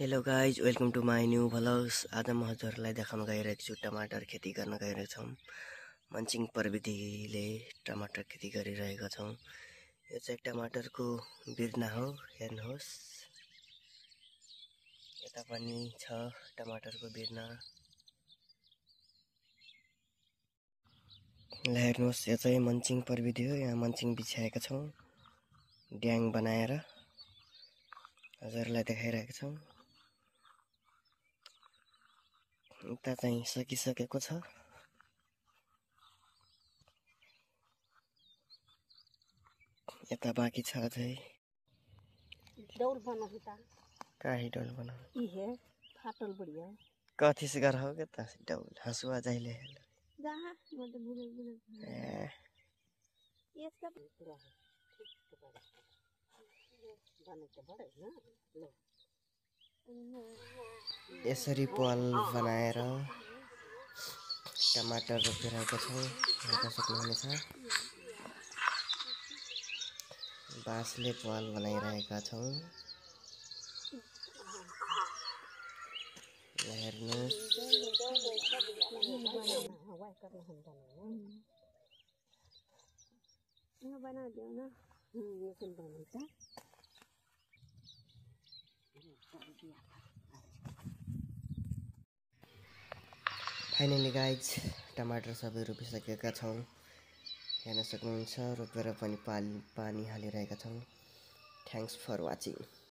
Hello guys, welcome to my new vlogs. आज म हजुरहरूलाई देखाउन गइरहेको छु टमाटर खेती गर्न गइरहेको छौँ। मन्चिङ प्रविधिले टमाटर खेती गरिरहेका छौँ। यो चाहिँ टमाटरको बिर्ना हो, हेर्नुहोस्। यता पनि छ टमाटरको बिर्ना। हेर्नुहोस्, यो चाहिँ मन्चिङ प्रविधि हो। यहाँ मन्चिङ बिछाएका छौँ ड्याङ बनाएर हजुरहरूलाई देखाइरहेका छौँ। उता चाहिँ सकिसकेको छ। यता बाँकी छ अझै। डौल बनाऊ त काही डौल बनाऊ इहे फाटल बढ़िया कथी से कर हो के त डौल हसुआ जाइले जहाँ मतलब बुले बुले ये सब पूरा है बने के बड़े ना लो यसरी पाल बनाएर टमाटर रोपिरहेका छौँ। हेर्न सक्नुहुनेछ, बाँसले पाल बनाइरहेका छौँ। हेर्नुहोस्, बना दो ना ये सब बनाता फाइनली गाइज टमाटर सबै रोपिसकेका छौँ। हेर्न सक्नुहुन्छ, रोपेर पनि पानी हालिरहेका छौँ। Thanks for watching.